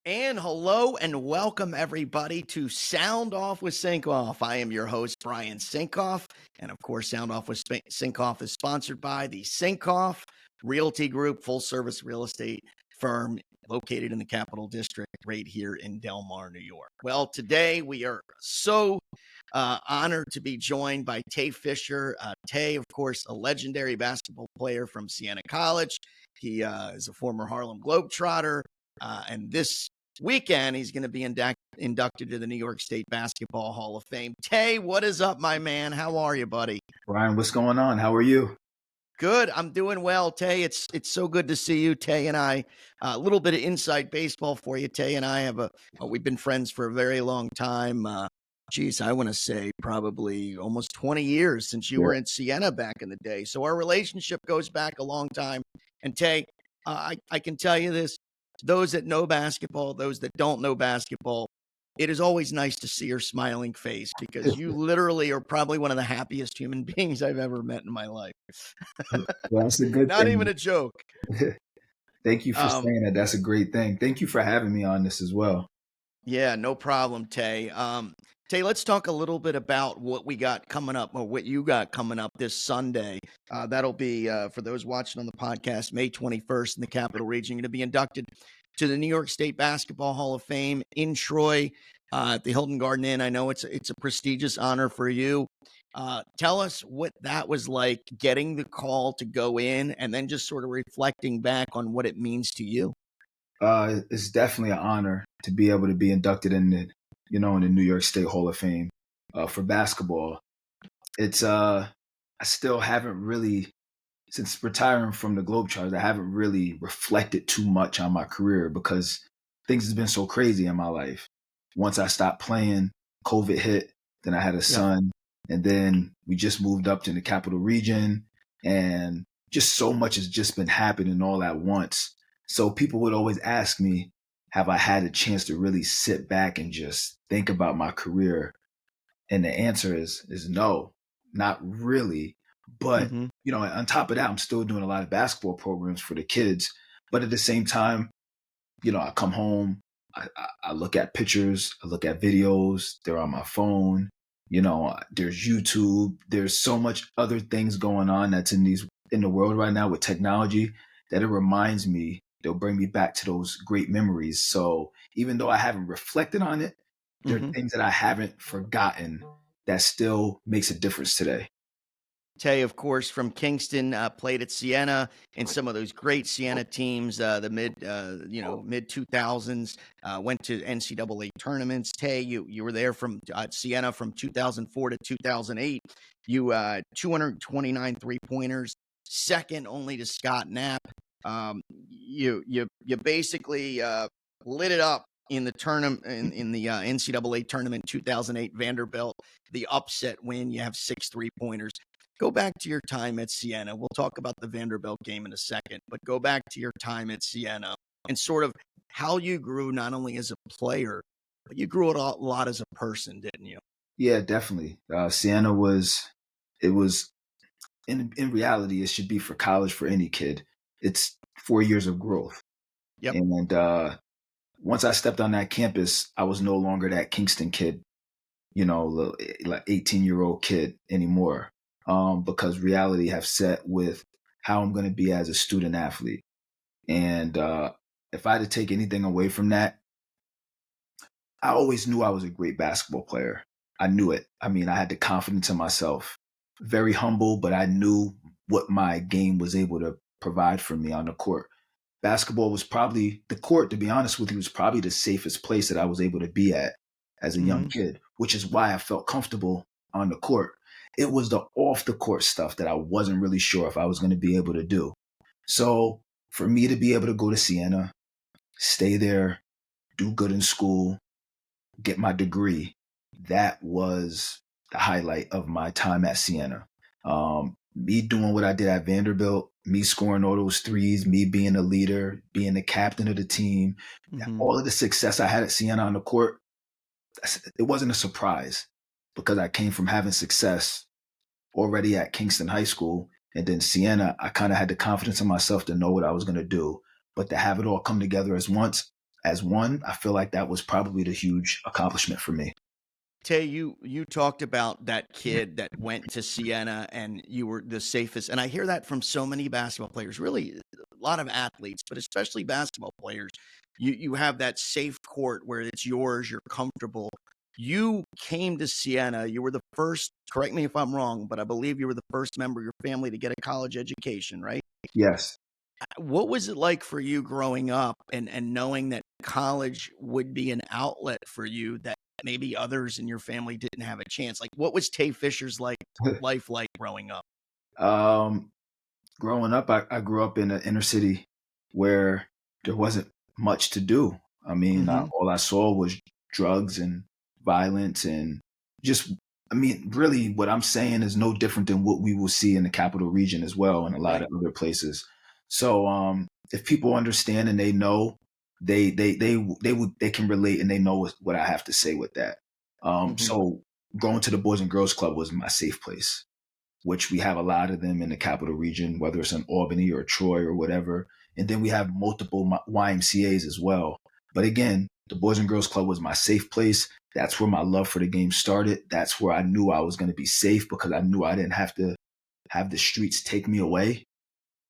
And hello and welcome everybody to Sound Off with Sinkoff. I am your host, Brian Sinkoff. And of course, Sound Off with Sinkoff is sponsored by the Sinkoff Realty Group, full service real estate firm located in the Capital District right here in Del Mar, New York. Well, today we are so honored to be joined by Tay Fisher. Tay, of course, a legendary basketball player from Siena College. He is a former Harlem Globetrotter. And this weekend, he's going to be inducted to the New York State Basketball Hall of Fame. Tay, what is up, my man? How are you, buddy? Brian, what's going on? How are you? Good. I'm doing well, Tay. It's so good to see you, Tay and I. A little bit of inside baseball for you, Tay and I have we've been friends for a very long time. I want to say probably almost 20 years since you were in Siena back in the day. So our relationship goes back a long time. And Tay, I can tell you this. Those that know basketball, those that don't know basketball, it is always nice to see your smiling face because you literally are probably one of the happiest human beings I've ever met in my life. Well, that's a good Not thing. even a joke. Thank you for saying that. That's a great thing. Thank you for having me on this as well. Yeah, no problem, Tay. Tay, let's talk a little bit about what we got coming up or what you got coming up this Sunday. That'll be, for those watching on the podcast, May 21st in the Capital Region. You're going to be inducted to the New York State Basketball Hall of Fame in Troy at the Hilton Garden Inn. I know it's a prestigious honor for you. Tell us what that was like, getting the call to go in and then just sort of reflecting back on what it means to you. It's definitely an honor to be able to be inducted in the New York State Hall of Fame for basketball. It's I still haven't really, since retiring from the Globetrotters, I haven't really reflected too much on my career because things have been so crazy in my life. Once I stopped playing, COVID hit, then I had a son, and then we just moved up to the Capital Region, and just so much has just been happening all at once. So people would always ask me, have I had a chance to really sit back and just think about my career? And the answer is no, not really. But, on top of that, I'm still doing a lot of basketball programs for the kids. But at the same time, I come home, I look at pictures, I look at videos, they're on my phone, there's YouTube, there's so much other things going on that's in the world right now with technology that it reminds me, they'll bring me back to those great memories. So even though I haven't reflected on it, there are things that I haven't forgotten that still makes a difference today. Tay, of course, from Kingston, played at Siena in some of those great Siena teams, the mid 2000s. Went to NCAA tournaments. Tay, you were there from Siena from 2004 to 2008. You 229 3-pointers, second only to Scott Knapp. You basically lit it up in the tournament in the NCAA tournament 2008 Vanderbilt, the upset win. You have 6 3-pointers. Go back to your time at Siena. We'll talk about the Vanderbilt game in a second, but go back to your time at Siena and sort of how you grew not only as a player, but you grew a lot as a person, didn't you? Yeah, definitely. Siena was in reality, it should be for college for any kid. It's 4 years of growth. Yep. And once I stepped on that campus, I was no longer that Kingston kid, like 18-year-old kid anymore. Because reality have set with how I'm going to be as a student athlete. And if I had to take anything away from that, I always knew I was a great basketball player. I knew it. I mean, I had the confidence in myself. Very humble, but I knew what my game was able to provide for me on the court. Basketball was probably, the court, to be honest with you, was probably the safest place that I was able to be at as a young kid, which is why I felt comfortable on the court. It was the off the court stuff that I wasn't really sure if I was going to be able to do. So for me to be able to go to Siena, stay there, do good in school, get my degree, that was the highlight of my time at Siena. Me doing what I did at Vanderbilt, me scoring all those threes, me being a leader, being the captain of the team, all of the success I had at Siena on the court, it wasn't a surprise because I came from having success already at Kingston High School. And then Siena, I kind of had the confidence in myself to know what I was going to do. But to have it all come together as once, as one, I feel like that was probably the huge accomplishment for me. Tay, you talked about that kid that went to Siena and you were the safest. And I hear that from so many basketball players, really a lot of athletes, but especially basketball players. You have that safe court where it's yours, you're comfortable. You came to Siena. You were the first, correct me if I'm wrong, but I believe you were the first member of your family to get a college education, right? Yes. What was it like for you growing up and knowing that college would be an outlet for you that maybe others in your family didn't have a chance? Like, what was Tay Fisher's life like growing up? um, Growing up, I grew up in an inner city where there wasn't much to do. I mean, Hmm. all I saw was drugs and violence and just, I mean, really what I'm saying is no different than what we will see in the capital region as well and a lot Right. of other places. So, if people understand and they know, they can relate and they know what I have to say with that. Hmm. So going to the Boys and Girls Club was my safe place, which we have a lot of them in the capital region, whether it's in Albany or Troy or whatever. And then we have multiple YMCAs as well. But again, the Boys and Girls Club was my safe place. That's where my love for the game started. That's where I knew I was going to be safe because I knew I didn't have to have the streets take me away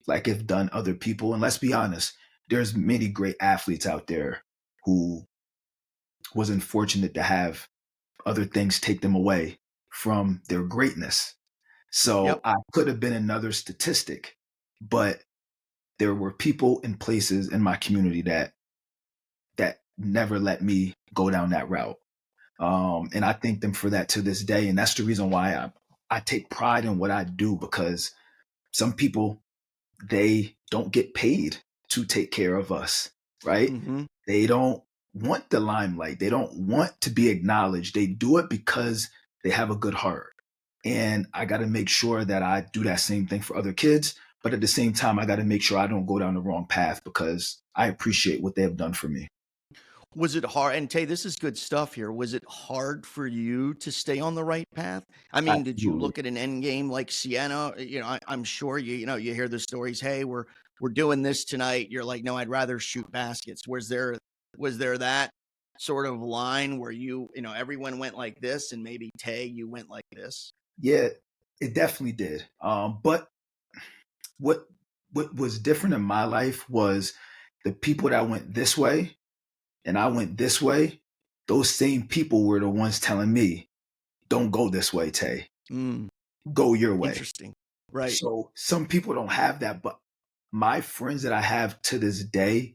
like if done other people. And let's be honest, there's many great athletes out there who wasn't fortunate to have other things take them away from their greatness. Yep. So I could have been another statistic, but there were people and places in my community that never let me go down that route. And I thank them for that to this day. And that's the reason why I take pride in what I do, because some people, they don't get paid to take care of us, right? Hmm. They don't want the limelight. They don't want to be acknowledged. They do it because they have a good heart. And I got to make sure that I do that same thing for other kids. But at the same time, I got to make sure I don't go down the wrong path because I appreciate what they have done for me. Was it hard? And Tay, this is good stuff here. Was it hard for you to stay on the right path? I mean, did you Absolutely. look at an end game like Siena? I'm sure you hear the stories. Hey, we're doing this tonight. You're like, no, I'd rather shoot baskets. Was there that sort of line where everyone went like this, and maybe Tay, you went like this? Yeah, it definitely did. But what what was different in my life was the people that went this way and I went this way. Those same people were the ones telling me, "Don't go this way, Tay. Mm, Go your way." interesting. Right. So some people don't have that, but my friends that I have to this day,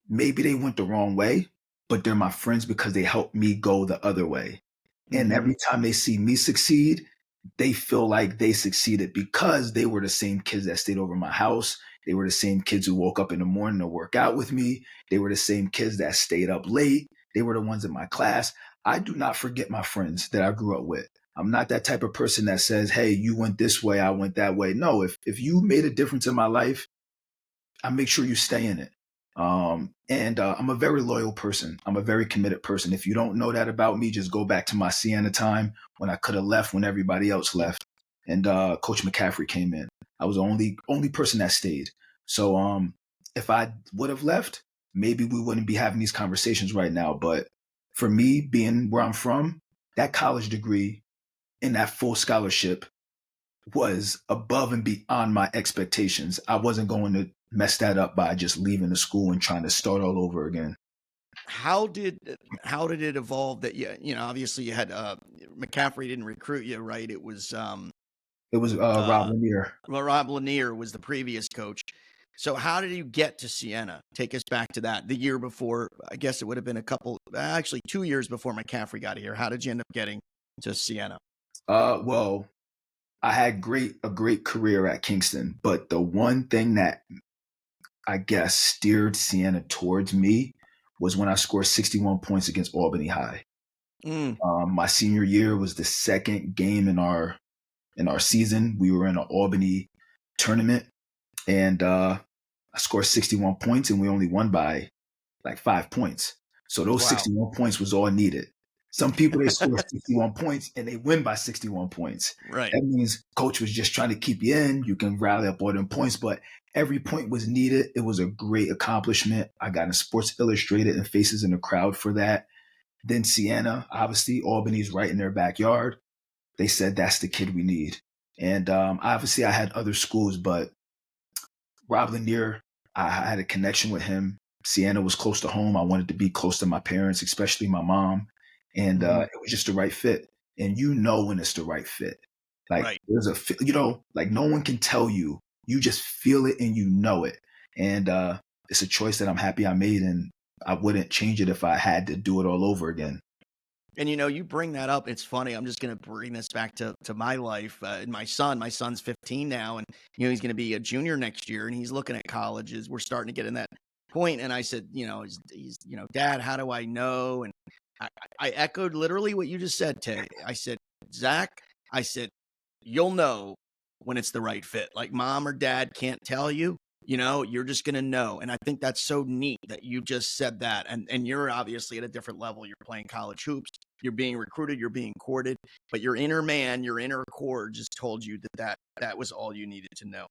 maybe they went the wrong way, but they're my friends because they helped me go the other way. And Hmm. every time they see me succeed, they feel like they succeeded because they were the same kids that stayed over my house. They were the same kids who woke up in the morning to work out with me. They were the same kids that stayed up late. They were the ones in my class. I do not forget my friends that I grew up with. I'm not that type of person that says, "Hey, you went this way, I went that way." No, if you made a difference in my life, I make sure you stay in it. And I'm a very loyal person. I'm a very committed person. If you don't know that about me, just go back to my Siena time when I could have left when everybody else left, and Coach McCaffrey came in. I was the only person that stayed. So if I would have left, maybe we wouldn't be having these conversations right now. But for me, being where I'm from, that college degree and that full scholarship was above and beyond my expectations. I wasn't going to mess that up by just leaving the school and trying to start all over again. How did how did it evolve that obviously you had McCaffrey didn't recruit you, right? It was It was Rob uh Lanier. well, Rob Lanier was the previous coach. So how did you get to Siena? Take us back to that. The year before, I guess it would have been actually 2 years before McCaffrey got here. How did you end up getting to Siena? Well, I had a great career at Kingston, but the one thing that I guess steered Siena towards me was when I scored 61 points against Albany High. Mm, My senior year was the second game in our season. We were in an Albany tournament, and I scored 61 points, and we only won by like 5 points. So those wow. 61 points was all needed. Some people, they score 61 points and they win by 61 points. Right. That means coach was just trying to keep you in. You can rally up all them points, but every point was needed. It was a great accomplishment. I got in Sports Illustrated and Faces in the Crowd for that. Then Siena, obviously, Albany's right in their backyard. They said that's the kid we need. And obviously, I had other schools, but Rob Lanier, I had a connection with him. Siena was close to home. I wanted to be close to my parents, especially my mom. And Mhm. it was just the right fit. And you know when it's the right fit. Like Right. there's a, like no one can tell you. You just feel it and you know it. And it's a choice that I'm happy I made. And I wouldn't change it if I had to do it all over again. And you bring that up. It's funny. I'm just going to bring this back to my life and my son. My son's 15 now, and he's going to be a junior next year, and he's looking at colleges. We're starting to get in that point. And I said, he's Dad, how do I know? And I echoed literally what you just said, Tay. I said, Zach, I said, you'll know when it's the right fit. Like mom or dad can't tell you. You're just going to know. And I think that's so neat that you just said that. And you're obviously at a different level. You're playing college hoops. You're being recruited. You're being courted. But your inner man, your inner core just told you that was all you needed to know.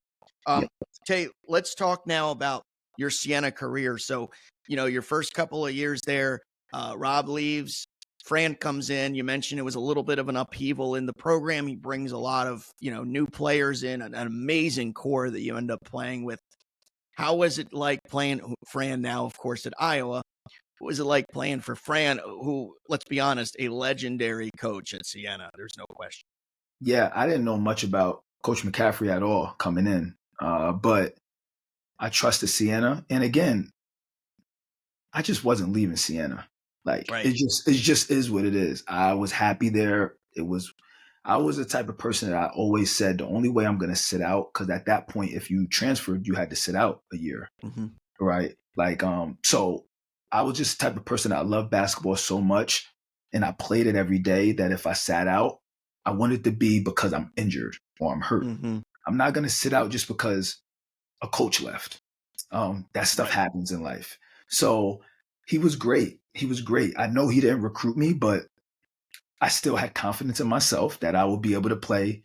Yeah. Tay, let's talk now about your Siena career. So, your first couple of years there, Rob leaves. Fran comes in. You mentioned it was a little bit of an upheaval in the program. He brings a lot of, new players in, an amazing core that you end up playing with. How was it like playing Fran now, of course, at Iowa? What was it like playing for Fran, who, let's be honest, a legendary coach at Siena? There's no question. Yeah, I didn't know much about Coach McCaffrey at all coming in, but I trusted Siena. And again, I just wasn't leaving Siena. Like Right. it just is what it is. I was happy there. I was the type of person that I always said the only way I'm going to sit out, because at that point, if you transferred, you had to sit out a year, Mm-hmm. right? Like, so I was just the type of person that loved basketball so much, and I played it every day, that if I sat out, I wanted to be because I'm injured or I'm hurt. Mm-hmm. I'm not going to sit out just because a coach left. That stuff Right. happens in life. So he was great. He was great. I know he didn't recruit me, but I still had confidence in myself that I would be able to play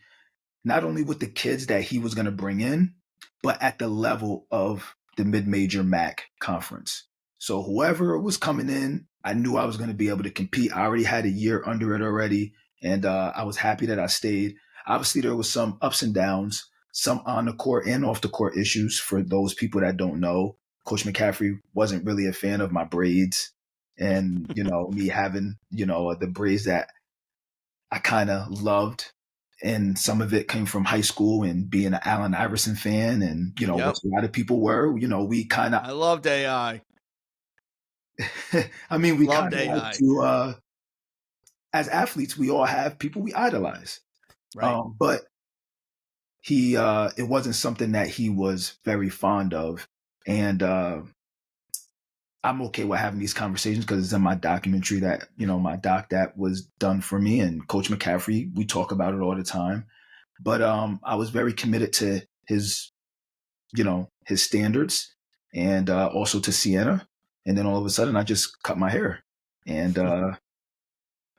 not only with the kids that he was going to bring in, but at the level of the mid-major MAC conference. So whoever was coming in, I knew I was going to be able to compete. I already had a year under it already, and I was happy that I stayed. Obviously, there was some ups and downs, some on the court and off the court issues. For those people that don't know, Coach McCaffrey wasn't really a fan of my braids, and me having the braids that I kind of loved. And some of it came from high school and being an Allen Iverson fan, and Yep. which a lot of people were. We kind of, I loved AI. I mean, we kind Loved of like AI. to, as athletes, we all have people we idolize. Right. But it wasn't something that he was very fond of, and I'm okay with having these conversations because it's in my documentary that my doc that was done for me, and Coach McCaffrey. We talk about it all the time. But I was very committed to his standards, and also to Siena. And then all of a sudden, I just cut my hair, and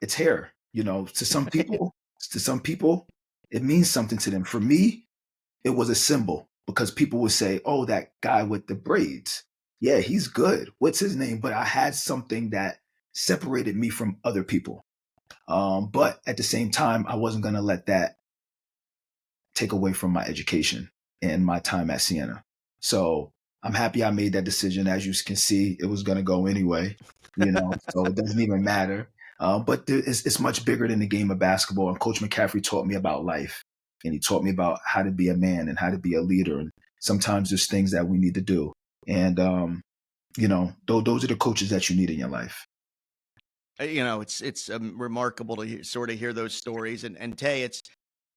it's hair. To some people, it means something to them. For me, it was a symbol, because people would say, "Oh, that guy with the braids, yeah, he's good. What's his name?" But I had something that separated me from other people. But at the same time, I wasn't going to let that take away from my education and my time at Siena. So I'm happy I made that decision. As you can see, it was going to go anyway, so it doesn't even matter. But it's much bigger than the game of basketball. And Coach McCaffrey taught me about life, and he taught me about how to be a man and how to be a leader. And sometimes there's things that we need to do. And, those are the coaches that you need in your life. It's remarkable to sort of hear those stories. And Tay, it's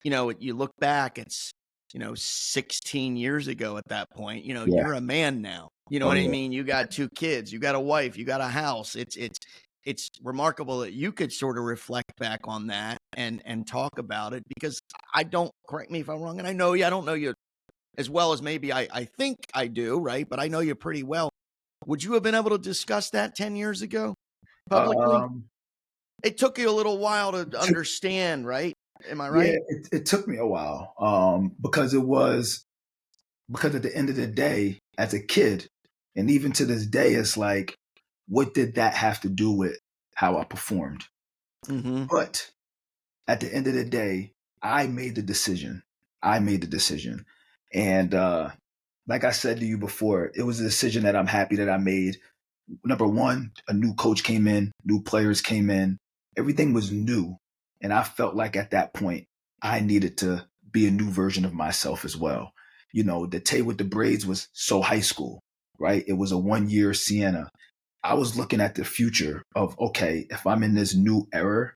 you look back, it's 16 years ago at that point. Yeah. You're a man now. You know Oh, what I yeah. mean? You got 2 kids, you got a wife, you got a house. It's remarkable that you could sort of reflect back on that and talk about it, because I don't, correct me if I'm wrong, and I don't know you as well as maybe I think I do, right? But I know you pretty well. Would you have been able to discuss that 10 years ago publicly? Um, It took you a little while to understand, right? Am I Yeah, right? it took me a while, because because at the end of the day, as a kid, and even to this day, it's like, what did that have to do with how I performed? Mm-hmm. But at the end of the day, I made the decision. I made the decision. And like I said to you before, it was a decision that I'm happy that I made. Number one, a new coach came in, new players came in, everything was new. And I felt like at that point, I needed to be a new version of myself as well. You know, the Tay with the braids was so high school, right? It was a 1 year Siena. I was looking at the future of, okay, if I'm in this new era,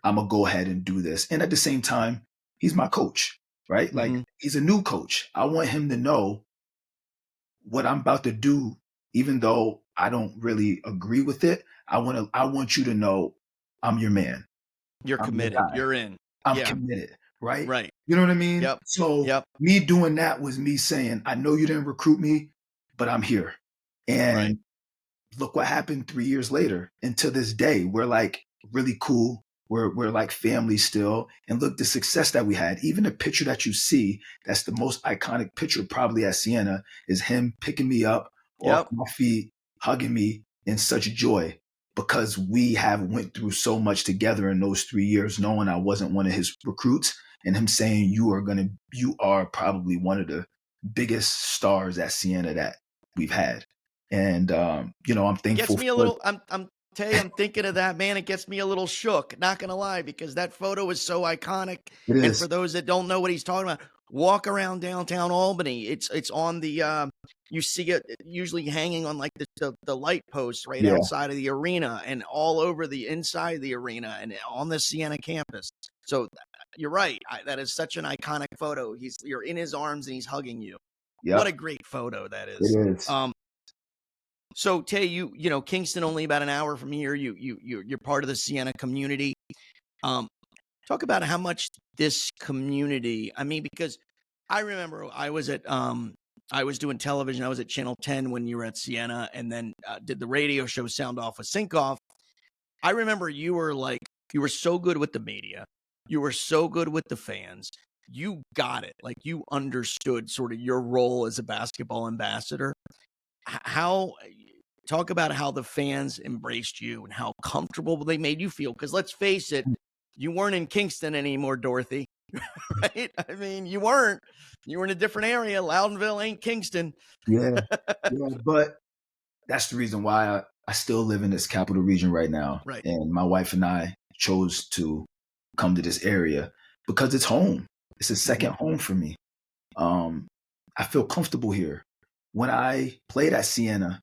I'm gonna go ahead and do this. And at the same time, he's my coach, right? Like Mm-hmm. he's a new coach. I want him to know what I'm about to do, even though I don't really agree with it. I want you to know I'm your man. You're I'm your committed. guy. You're in. I'm Yeah. committed, right? Right. You know what I mean? Yep. So Yep. me doing that was me saying, I know you didn't recruit me, but I'm here. Right. And look what happened 3 years later. And to this day, we're like really cool. We're like family still. And look, the success that we had, even the picture that you see, that's the most iconic picture probably at Siena, is him picking me up off Yep. my feet, hugging me in such joy because we have went through so much together in those 3 years, knowing I wasn't one of his recruits, and him saying you are probably one of the biggest stars at Siena that we've had. And I'm Gets thankful me a for little. I'm Tay. I'm thinking of that, man. It gets me a little shook. Not gonna lie, because that photo is so iconic. it And for is. those that don't know what he's talking about, walk around downtown Albany. It's on the. You see it usually hanging on like the light posts right Yeah, outside of the arena and all over the inside of the arena and on the Siena campus. So you're right. That is such an iconic photo. You're in his arms and he's hugging you. What a yep, great photo that it is. is. So Tay, Kingston only about an hour from here. You're part of the Siena community. Um, Talk about how much this community. I mean, because I remember I was doing television. I was at Channel 10 when you were at Siena, and then did the radio show Sound Off with Sinkoff. I remember you were so good with the media. You were so good with the fans. You got it. Like you understood sort of your role as a basketball ambassador. How talk about how the fans embraced you and how comfortable they made you feel, because let's face it, you weren't in Kingston anymore, Dorothy. Right? I mean, you were in a different area. Loudonville ain't Kingston. Yeah, yeah. But that's the reason why I still live in this capital region right now. Right. And my wife and I chose to come to this area because it's home. It's a Mm-hmm. second home for me. Um, I feel comfortable here. When I played at Siena,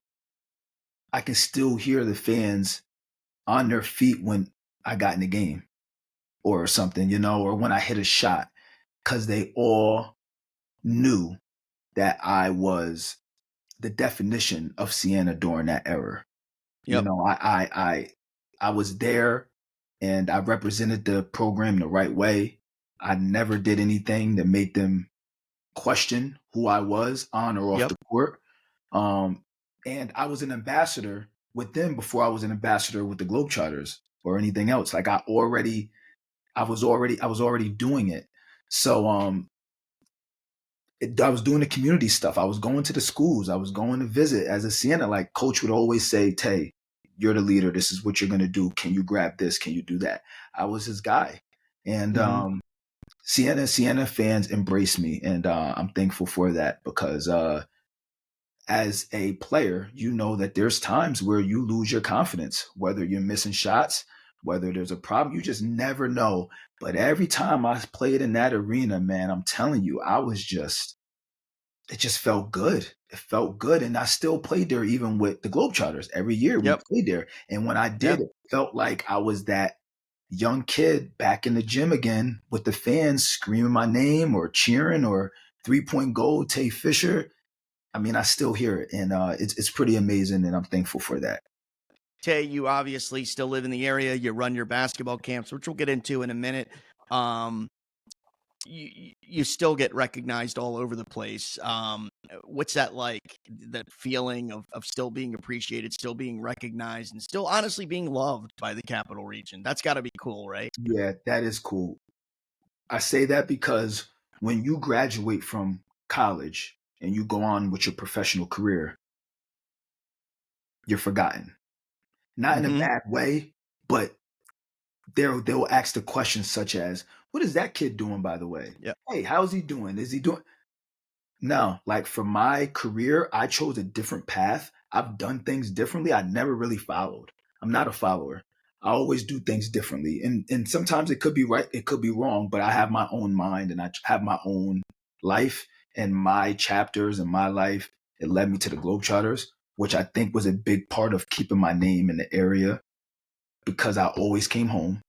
I can still hear the fans on their feet when I got in the game or something, or when I hit a shot, because they all knew that I was the definition of Siena during that era. You Yep. know, I was there and I represented the program the right way. I never did anything that made them question who I was on or off Yep. the court. Um, and I was an ambassador with them before I was an ambassador with the Globetrotters or anything else. Like I was already doing it. So I was doing the community stuff. I was going to the schools. I was going to visit as a Siena. Like coach would always say, Tay, you're the leader. This is what you're going to do. Can you grab this? Can you do that? I was his guy. And Mm-hmm. Siena fans embrace me. And I'm thankful for that because as a player, you know that there's times where you lose your confidence, whether you're missing shots, whether there's a problem, you just never know. But every time I played in that arena, man, I'm telling you, it just felt good. It felt good. And I still played there even with the Globetrotters. Every year we Yep. played there. And when I Yeah. did, it felt like I was that young kid back in the gym again with the fans screaming my name or cheering or 3-point goal, Tay Fisher. I mean, I still hear it, and it's pretty amazing, and I'm thankful for that. Tay, you obviously still live in the area. You run your basketball camps, which we'll get into in a minute. Um, you still get recognized all over the place. What's that like? That feeling of still being appreciated, still being recognized, and still honestly being loved by the Capital Region. That's got to be cool, right? Yeah, that is cool. I say that because when you graduate from college and you go on with your professional career, you're forgotten. Not in a Mm-hmm. bad way, but they'll ask the questions such as, "What is that kid doing, by the way? Yep. Hey, how's he doing? Is he doing?" No, like for my career, I chose a different path. I've done things differently. I never really followed. I'm not a follower. I always do things differently. And sometimes it could be right, it could be wrong, but I have my own mind and I have my own life and my chapters in my life. It led me to the Globetrotters, which I think was a big part of keeping my name in the area because I always came home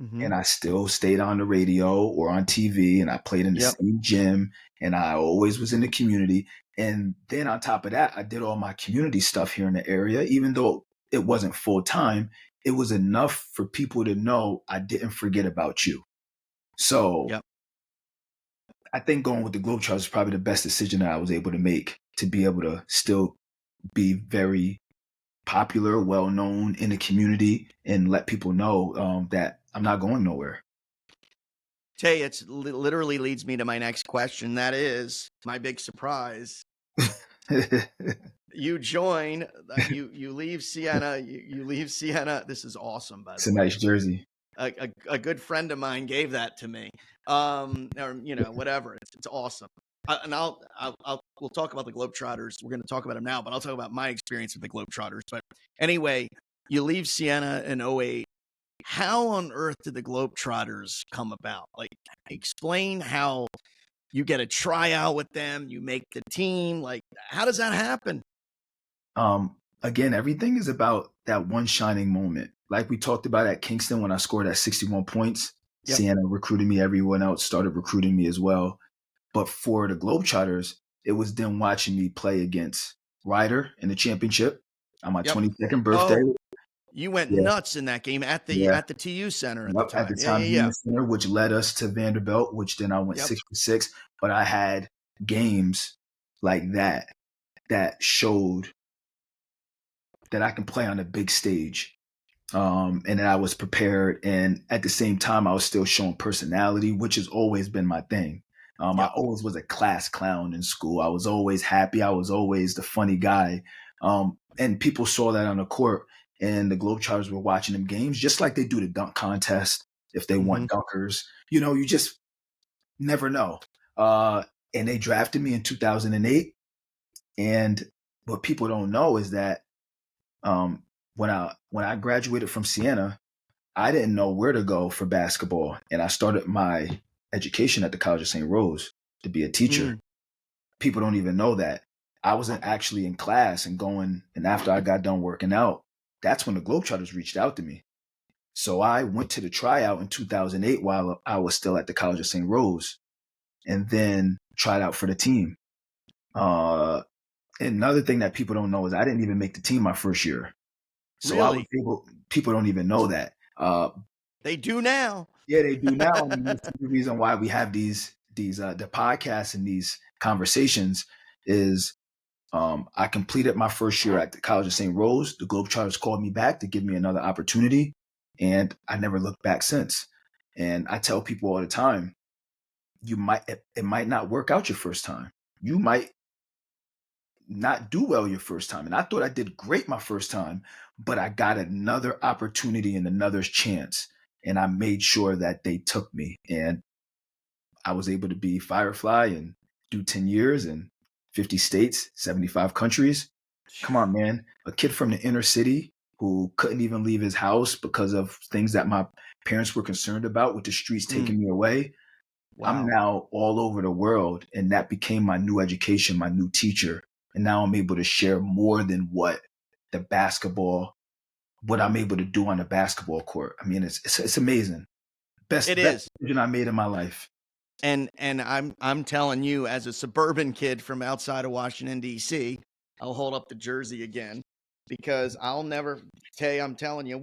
Mm-hmm. and I still stayed on the radio or on TV and I played in the Yep. same gym and I always was in the community. And then on top of that, I did all my community stuff here in the area, even though it wasn't full time. It was enough for people to know I didn't forget about you. So Yep. I think going with the Globetrotters is probably the best decision that I was able to make to be able to still be very popular, well known in the community, and let people know that I'm not going nowhere. Tay, it's literally leads me to my next question. That is my big surprise. You join, you leave Siena, you leave Siena. This is awesome, by It's the a way. nice jersey. A good friend of mine gave that to me. Or whatever. It's awesome. And we'll talk about the Globetrotters. We're going to talk about them now, but I'll talk about my experience with the Globetrotters. But anyway, you leave Siena in '08. How on earth did the Globetrotters come about? Like, explain how you get a tryout with them, you make the team. Like, how does that happen? Again, everything is about that one shining moment. Like we talked about at Kingston when I scored at 61 points, Yep. Siena recruited me. Everyone else started recruiting me as well. But for the Globetrotters, it was them watching me play against Ryder in the championship on my Yep. 22nd birthday. Oh, you went Yeah, nuts in that game at the yeah. TU Center at the Yep. At the time. Yeah, time, yeah, yeah. Unit Center, which led us to Vanderbilt, which then I went Yep. 6 for 6. But I had games like that showed that I can play on a big stage. And then I was prepared. And at the same time, I was still showing personality, which has always been my thing. I Yep. always was a class clown in school. I was always happy. I was always the funny guy. And people saw that on the court. And the Globetrotters were watching them games, just like they do the dunk contest if they Mm-hmm. want dunkers. You just never know. Uh, and they drafted me in 2008. And what people don't know is that um, when I graduated from Siena, I didn't know where to go for basketball, and I started my education at the College of St. Rose to be a teacher. Mm. People don't even know that I wasn't actually in class and going. And after I got done working out, that's when the Globetrotters reached out to me. So I went to the tryout in 2008 while I was still at the College of St. Rose, and then tried out for the team. Uh, Another thing that people don't know is I didn't even make the team my first year. So I was Really? able. People don't even know that. They do now. Yeah, they do now. And this is the reason why we have these the podcasts and these conversations is I completed my first year at the College of St. Rose. The Globetrotters called me back to give me another opportunity, and I never looked back since. And I tell people all the time, it might not work out your first time. You might not do well your first time. And I thought I did great my first time, but I got another opportunity and another chance. And I made sure that they took me. And I was able to be Firefly and do 10 years in 50 states, 75 countries. Come on, man. A kid from the inner city who couldn't even leave his house because of things that my parents were concerned about with the streets Mm. taking me away. I'm Wow. now all over the world, and that became my new education, my new teacher. And now I'm able to share more than what I'm able to do on the basketball court. I mean, it's amazing. It Best is. decision I made in my life. And I'm telling you, as a suburban kid from outside of Washington, D.C., I'll hold up the jersey again because I'll never Tay, I'm telling you,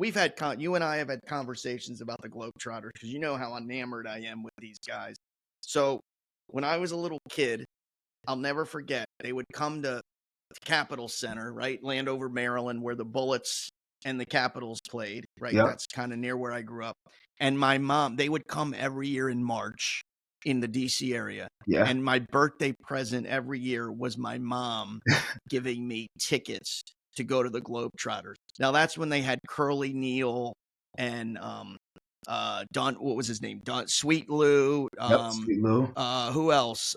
you and I have had conversations about the Globetrotters because you know how enamored I am with these guys. So when I was a little kid, I'll never forget, they would come to Capitol Center, right? Landover, Maryland, where the Bullets and the Capitals played, right? Yep. That's kind of near where I grew up. And my mom, they would come every year in March in the DC area. Yeah. And my birthday present every year was my mom giving me tickets to go to the Globetrotters. Now that's when they had Curly Neal and Don, what was his name? Sweet Lou. Yep. Sweet Lou. Who else?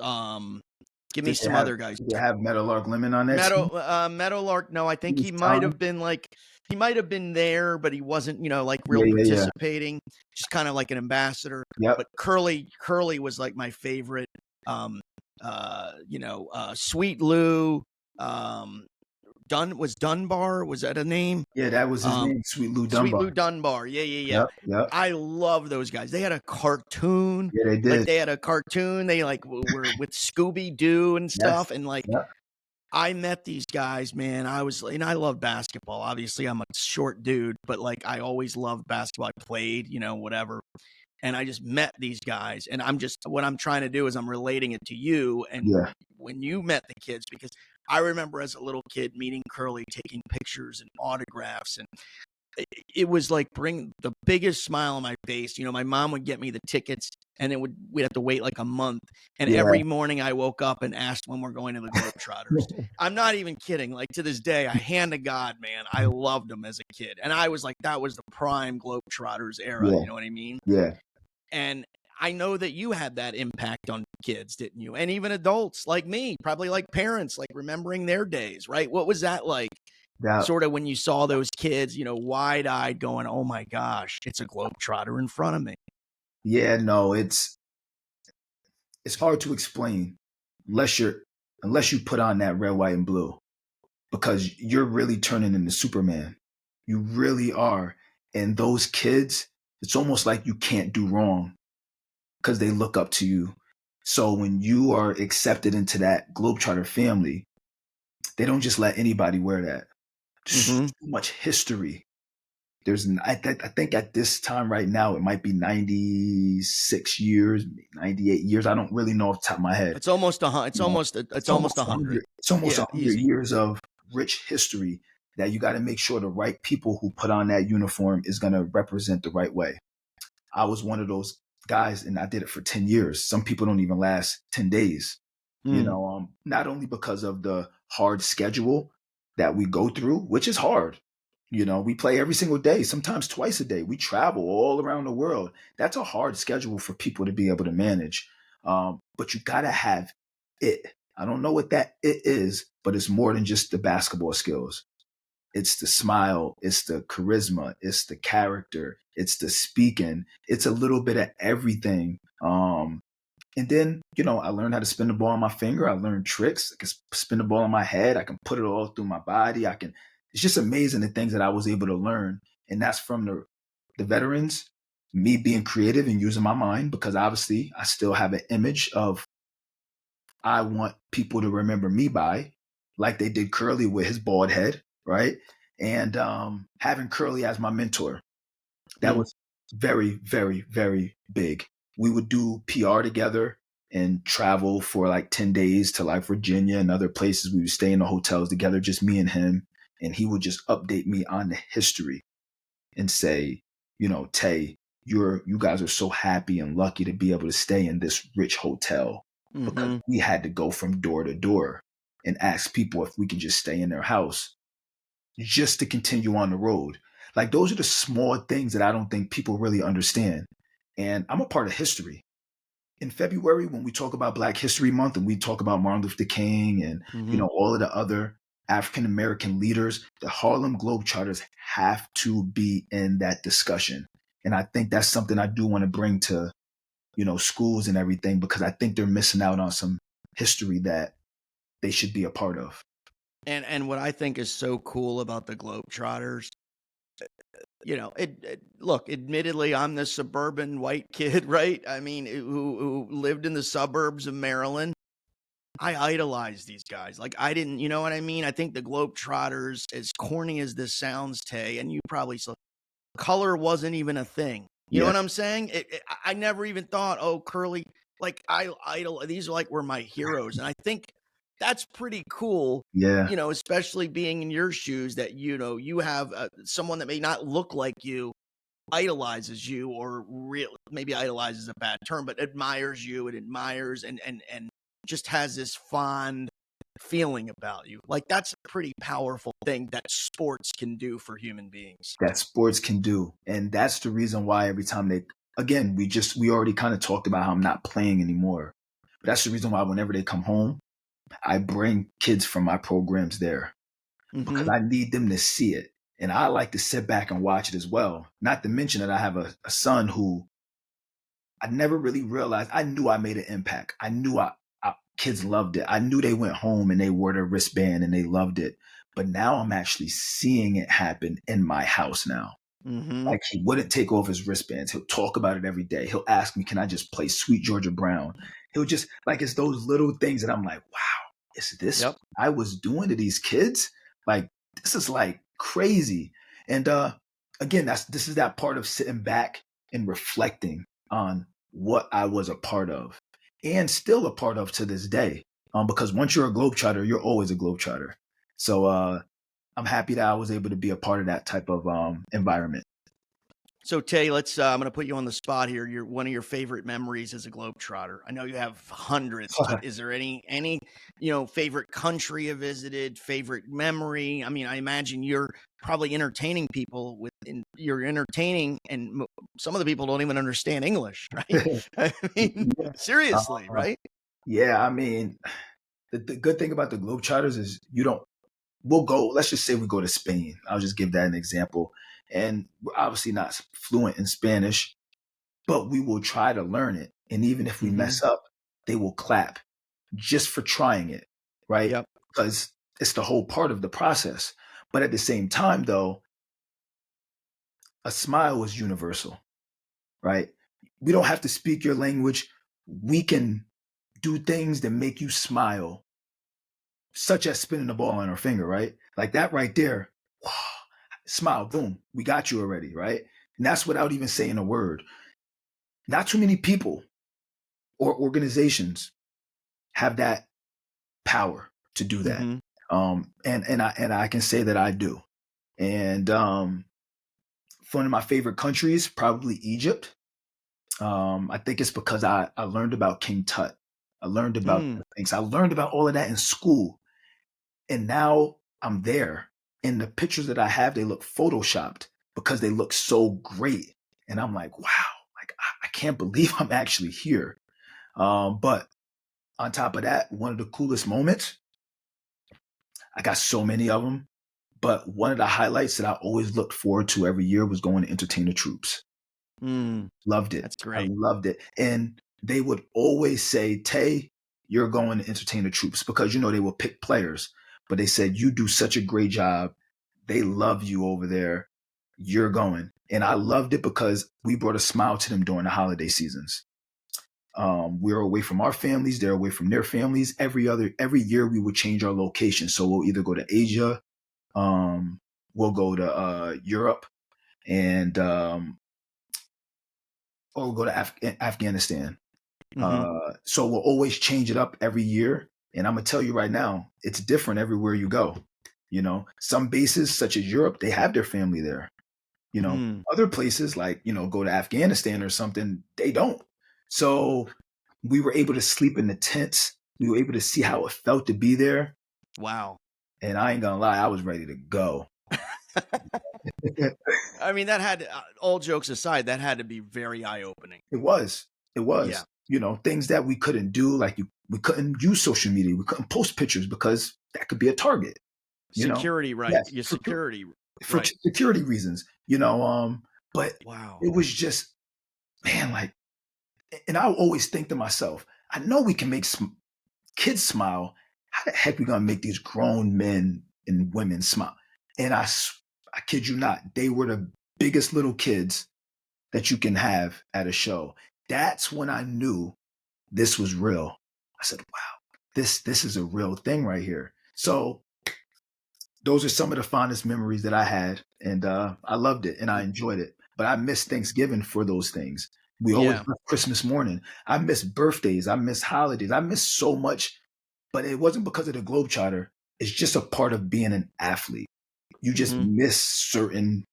Give me some other guys. Did they have Meadowlark Lemon on that team? Meadowlark. No, I think He he was might Tom? have been like, he might have been there, but he wasn't, like real Yeah. participating, just kind of like an ambassador. Yep. But Curly was like my favorite. Sweet Lou, Dunbar, was that a name? Yeah, that was his name, Sweet Lou Dunbar. Sweet Lou Dunbar. Yeah. Yep. I love those guys. They had a cartoon. Yeah, they did. Like they had a cartoon. They like were with Scooby Doo and stuff. Yes. And like, Yep. I met these guys, man. And I love basketball. Obviously, I'm a short dude, but like I always loved basketball. I played, whatever. And I just met these guys. And what I'm trying to do is I'm relating it to you. And when you met the kids, because I remember as a little kid meeting Curly, taking pictures and autographs, and it was like bring the biggest smile on my face. My mom would get me the tickets, and we'd have to wait like a month. And every morning I woke up and asked when we're going to the Globetrotters. I'm not even kidding. Like to this day, I hand to God, man, I loved them as a kid. And I was like, that was the prime Globetrotters era. Yeah. You know what I mean? Yeah. And I know that you had that impact on kids, didn't you? And even adults like me, probably like parents, like remembering their days, right? What was that like? Sort of when you saw those kids, wide-eyed going, oh my gosh, it's a Globetrotter in front of me. Yeah, no, it's hard to explain unless you put on that red, white, and blue, because you're really turning into Superman. You really are. And those kids, it's almost like you can't do wrong because they look up to you. So when you are accepted into that Globetrotter family, they don't just let anybody wear that. There's so much history. I think at this time right now, it might be 96 years, 98 years. I don't really know off the top of my head. It's almost 100. It's almost 100. It's almost 100 years of rich history that you got to make sure the right people who put on that uniform is going to represent the right way. I was one of those guys, and I did it for 10 years. Some people don't even last 10 days, not only because of the hard schedule that we go through, which is hard. We play every single day, sometimes twice a day. We travel all around the world. That's a hard schedule for people to be able to manage. But you got to have it. I don't know what that it is, but it's more than just the basketball skills. It's the smile. It's the charisma. It's the character. It's the speaking. It's a little bit of everything. And then, I learned how to spin the ball on my finger. I learned tricks. I can spin the ball on my head. I can put it all through my body. It's just amazing the things that I was able to learn. And that's from the veterans, me being creative and using my mind, because obviously I still have an image of I want people to remember me by, like they did Curly with his bald head, right? And having Curly as my mentor, that was very, very, very big. We would do PR together and travel for like 10 days to like Virginia and other places. We would stay in the hotels together, just me and him. And he would just update me on the history and say, Tay, you guys are so happy and lucky to be able to stay in this rich hotel, because we had to go from door to door and ask people if we could just stay in their house just to continue on the road. Like, those are the small things that I don't think people really understand. And I'm a part of history. In February, when we talk about Black History Month and we talk about Martin Luther King and, all of the other African-American leaders, the Harlem Globetrotters have to be in that discussion. And I think that's something I do want to bring to, schools and everything, because I think they're missing out on some history that they should be a part of. And what I think is so cool about the Globetrotters, look, admittedly, I'm the suburban white kid, right? I mean, who lived in the suburbs of Maryland. I idolize these guys. Like, I didn't, you know what I mean? I think the Globetrotters, as corny as this sounds, Tay, and you probably saw, color wasn't even a thing. You know what I'm saying? I never even thought, oh, Curly, like I idol. These are like were my heroes, and I think that's pretty cool. Yeah, Especially being in your shoes, that you have someone that may not look like you idolizes you, or maybe idolizes a bad term, but admires you and admires and just has this fond feeling about you. Like that's a pretty powerful thing that sports can do for human beings. that sports can do. And that's the reason why every time again, we already kind of talked about how I'm not playing anymore. But that's the reason why whenever they come home, I bring kids from my programs there because Mm-hmm. I need them to see it. And I like to sit back and watch it as well. Not to mention that I have a son who I never really realized. I knew I made an impact. I knew kids loved it. I knew they went home and they wore their wristband and they loved it. But now I'm actually seeing it happen in my house now. Mm-hmm. Like he wouldn't take off his wristbands. He'll talk about it every day. He'll ask me, can I just play Sweet Georgia Brown? He'll just like, it's those little things that I'm like, wow, is this Yep. what I was doing to these kids? Like, this is like crazy. And again, this is that part of sitting back and reflecting on what I was a part of and still a part of to this day. Because once you're a Globetrotter, you're always a Globetrotter. So I'm happy that I was able to be a part of that type of environment. So Tay, let's. I'm going to put you on the spot here. You're one of your favorite memories as a Globetrotter. I know you have hundreds, but is there any favorite country you visited? Favorite memory? I mean, I imagine you're probably entertaining people you're entertaining, and some of the people don't even understand English, right? I mean, Yeah. seriously, right? Yeah, I mean, the good thing about the Globetrotters is we'll go, let's just say we go to Spain. I'll just give that an example. And we're obviously not fluent in Spanish, but we will try to learn it. And even if we Mm-hmm. mess up, they will clap just for trying it, right? Yep. Because it's the whole part of the process. But at the same time, though, a smile is universal, right? We don't have to speak your language. We can do things that make you smile, such as spinning the ball on our finger, right? Like that right there. Wow, smile, boom, we got you already, right? And that's without even saying a word. Not too many people or organizations have that power to do that. Mm-hmm. And I can say that I do. And one of my favorite countries, probably Egypt. I think it's because I learned about King Tut. I learned about Mm. the things. I learned about all of that in school. And now I'm there. And the pictures that I have, they look photoshopped because they look so great. And I'm like, wow, like I can't believe I'm actually here. But on top of that, one of the coolest moments, I got so many of them. But one of the highlights that I always looked forward to every year was going to entertain the troops. Mm. Loved it. That's I great. loved it. And they would always say, Tay, you're going to entertain the troops because, they will pick players. But they said, you do such a great job. They love you over there. You're going. And I loved it because we brought a smile to them during the holiday seasons. We're away from our families. They're away from their families. Every year we would change our location. So we'll either go to Asia, we'll go to Europe, and or we'll go to Afghanistan. Mm-hmm. So we'll always change it up every year. And I'm gonna tell you right now, it's different everywhere you go. Some bases such as Europe, they have their family there. Mm. Other places like, go to Afghanistan or something, they don't. So we were able to sleep in the tents. We were able to see how it felt to be there. Wow. And I ain't gonna lie, I was ready to go. I mean, that had all jokes aside, that had to be very eye opening. It was. It Yeah. was. Things that we couldn't do, like we couldn't use social media. We couldn't post pictures because that could be a target. Security, right? Yes, Your security, for right? security reasons. But Wow. it was just, man, like, and I always think to myself, I know we can make kids smile. How the heck we gonna make these grown men and women smile? And I kid you not, they were the biggest little kids that you can have at a show. That's when I knew this was real. I said, wow, this is a real thing right here. So those are some of the fondest memories that I had. And I loved it and I enjoyed it. But I miss Thanksgiving for those things. We always Yeah. left Christmas morning. I miss birthdays. I miss holidays. I miss so much, but it wasn't because of the Globetrotter. It's just a part of being an athlete. You just Hmm. miss certain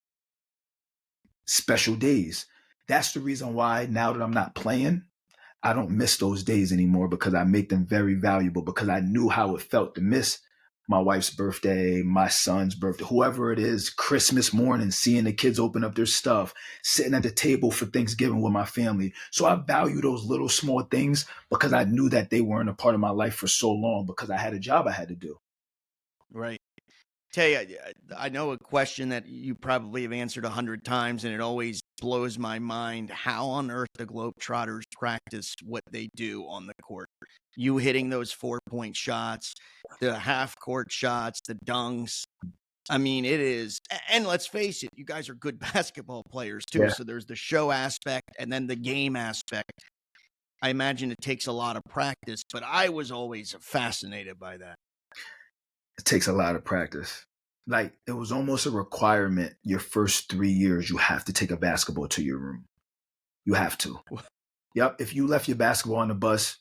special days. That's the reason why now that I'm not playing, I don't miss those days anymore because I make them very valuable because I knew how it felt to miss my wife's birthday, my son's birthday, whoever it is, Christmas morning, seeing the kids open up their stuff, sitting at the table for Thanksgiving with my family. So I value those little small things because I knew that they weren't a part of my life for so long because I had a job I had to do. Right. Tay, I know a question that you probably have answered 100 times, and it always blows my mind. How on earth the Globetrotters practice what they do on the court? You hitting those 4-point shots, the half court shots, the dunks. I mean, it is, and let's face it, you guys are good basketball players too. Yeah. So there's the show aspect and then the game aspect. I imagine it takes a lot of practice, but I was always fascinated by that. It takes a lot of practice. Like it was almost a requirement your first 3 years, you have to take a basketball to your room. You have to. Yep. If you left your basketball on the bus,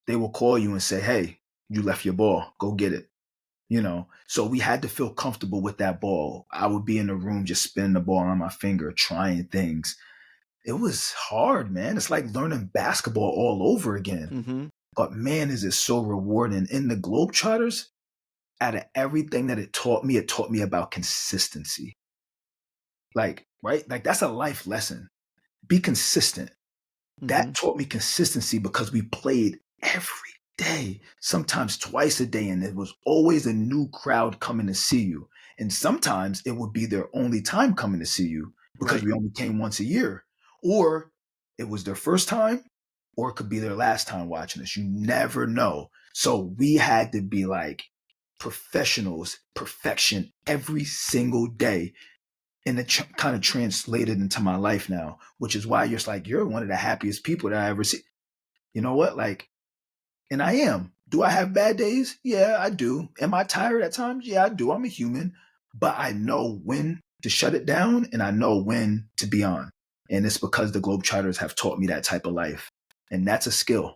they will call you and say, hey, you left your ball. Go get it. So we had to feel comfortable with that ball. I would be in the room just spinning the ball on my finger, trying things. It was hard, man. It's like learning basketball all over again. Mm-hmm. But man, is it so rewarding. In the Globetrotters, out of everything that it taught me about consistency. Like, right? Like that's a life lesson. Be consistent. Mm-hmm. That taught me consistency because we played every day, sometimes twice a day, and it was always a new crowd coming to see you. And sometimes it would be their only time coming to see you because Right. we only came once a year. Or it was their first time, or it could be their last time watching us. You never know. So we had to be like professionals, perfection every single day, and it kind of translated into my life now, which is why you're one of the happiest people that I ever see. You know what? Like, and I am. Do I have bad days? Yeah, I do. Am I tired at times? Yeah, I do. I'm a human, but I know when to shut it down and I know when to be on. And it's because the Globetrotters have taught me that type of life. And that's a skill.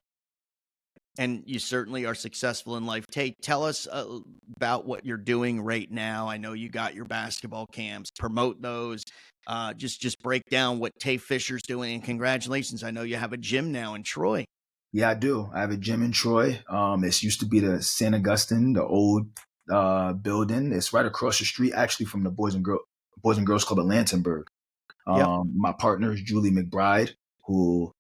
And you certainly are successful in life. Tay, tell us about what you're doing right now. I know you got your basketball camps. Promote those. Just break down what Tay Fisher's doing. And congratulations, I know you have a gym now in Troy. Yeah, I do. I have a gym in Troy. It used to be the St. Augustine, the old building. It's right across the street, actually, from the Boys and Girls Club at Lantenberg. Yep. My partner is Julie McBride, who,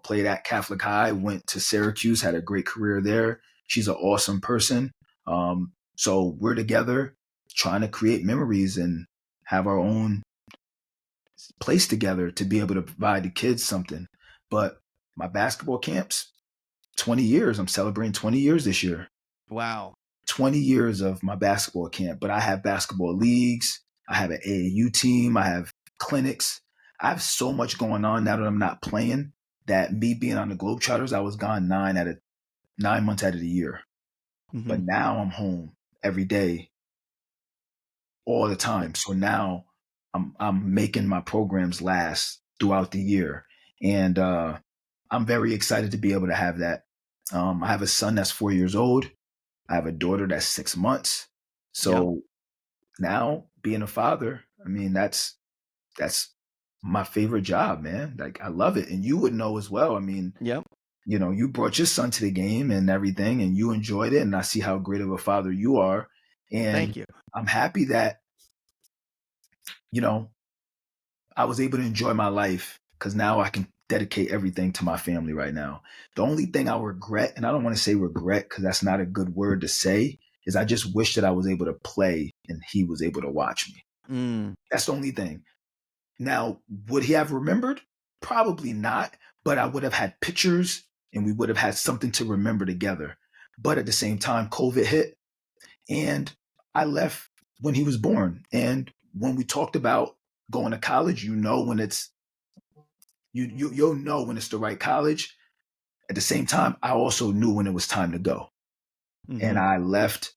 played at Catholic High, went to Syracuse, had a great career there. She's an awesome person. So we're together trying to create memories and have our own place together to be able to provide the kids something. But my basketball camps, 20 years. I'm celebrating 20 years this year. Wow. 20 years of my basketball camp. But I have basketball leagues. I have an AAU team. I have clinics. I have so much going on now that I'm not playing that me being on the Globetrotters, I was gone 9 months out of the year. Mm-hmm. But now I'm home every day, all the time. So now I'm making my programs last throughout the year. And I'm very excited to be able to have that. I have a son that's 4 years old. I have a daughter that's 6 months. Yep. So now being a father, I mean, that's my favorite job, man. Like I love it. And you would know as well. I mean, Yep. you brought your son to the game and everything and you enjoyed it. And I see how great of a father you are. And Thank you. I'm happy that, you know, I was able to enjoy my life because now I can dedicate everything to my family right now. The only thing I regret, and I don't want to say regret because that's not a good word to say, is I just wish that I was able to play and he was able to watch me. Mm. That's the only thing. Now, would he have remembered? Probably not, but I would have had pictures and we would have had something to remember together. But at the same time, COVID hit and I left when he was born. And when we talked about going to college, when it's you'll know when it's the right college. At the same time, I also knew when it was time to go. Mm-hmm. And I left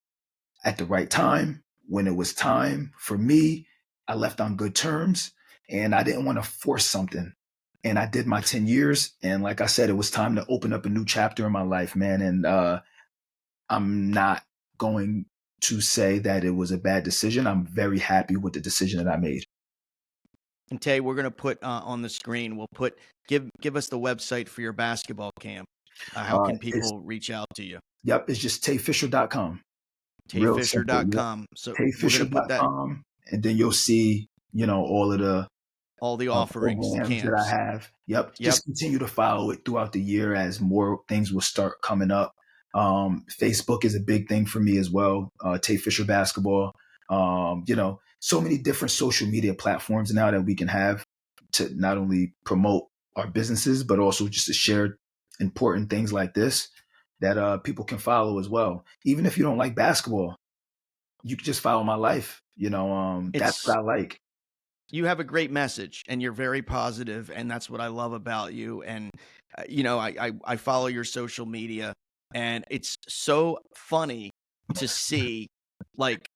at the right time. When it was time for me, I left on good terms and I didn't want to force something. and I did my 10 years. And like I said, it was time to open up a new chapter in my life, man. And I'm not going to say that it was a bad decision. I'm very happy with the decision that I made. And Tay, we're going to put on the screen, we'll put, give us the website for your basketball camp. How can It's people reach out to you? Yep, it's just tayfisher.com. Real simple. Yep. Tayfisher.com. So we're going to put that, Tayfisher.com, and then you'll see, all of the all the offerings, the programs that I camps. have. Yep. Yep. Just continue to follow it throughout the year as more things will start coming up. Facebook is a big thing for me as well. Tay Fisher Basketball. So many different social media platforms now that we can have to not only promote our businesses, but also just to share important things like this that people can follow as well. Even if you don't like basketball, you can just follow my life. That's what I like. You have a great message, and you're very positive, and that's what I love about you. And I follow your social media, and it's so funny to see like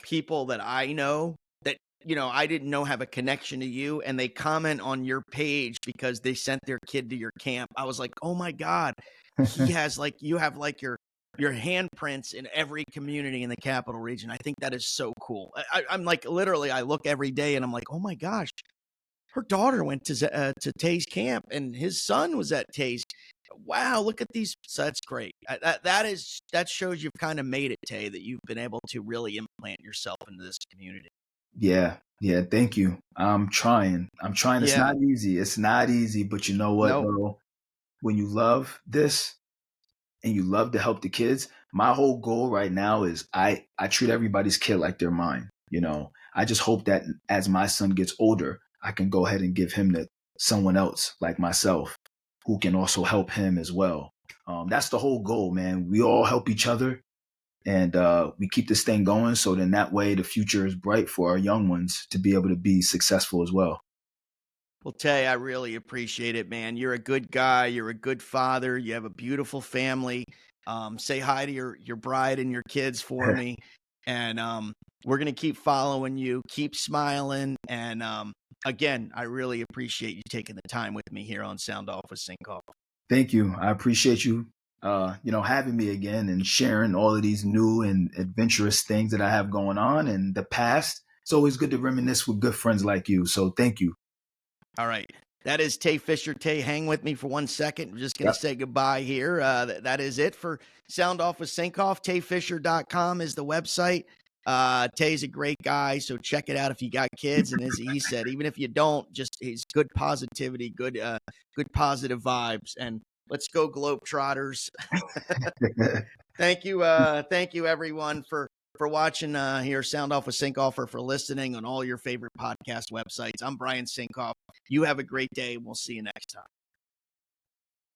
people that I know that I didn't know have a connection to you, and they comment on your page because they sent their kid to your camp. I was like, oh my God, he has you have your handprints in every community in the capital region. I think that is so cool. I'm like, literally, I look every day and I'm like, oh my gosh, her daughter went to Tay's camp and his son was at Tay's. Wow, look at these. So that's great. That shows you've kind of made it, Tay, that you've been able to really implant yourself into this community. Yeah. Yeah. Thank you. I'm trying. It's Yeah. not easy. It's not easy, but you know what, No. bro? When you love this and you love to help the kids, my whole goal right now is I treat everybody's kid like they're mine. I just hope that as my son gets older, I can go ahead and give him to someone else like myself who can also help him as well. That's the whole goal, man. We all help each other, and we keep this thing going. So then that way the future is bright for our young ones to be able to be successful as well. Well, Tay, I really appreciate it, man. You're a good guy. You're a good father. You have a beautiful family. Say hi to your bride and your kids for me. And we're going to keep following you. Keep smiling. And again, I really appreciate you taking the time with me here on Sound Off with Sinkoff. Thank you. I appreciate you, having me again and sharing all of these new and adventurous things that I have going on in the past. It's always good to reminisce with good friends like you. So thank you. All right. That is Tay Fisher. Tay, hang with me for 1 second. We're just going to say goodbye here. That is it for Sound Off with Sinkoff. Tayfisher.com is the website. Tay's a great guy, so check it out if you got kids. And as he said, even if you don't, just he's good positivity, good positive vibes. And let's go Globetrotters. Thank you, everyone, for watching here, Sound Off with Sinkoff, or for listening on all your favorite podcast websites. I'm Brian Sinkoff. You have a great day. We'll see you next time.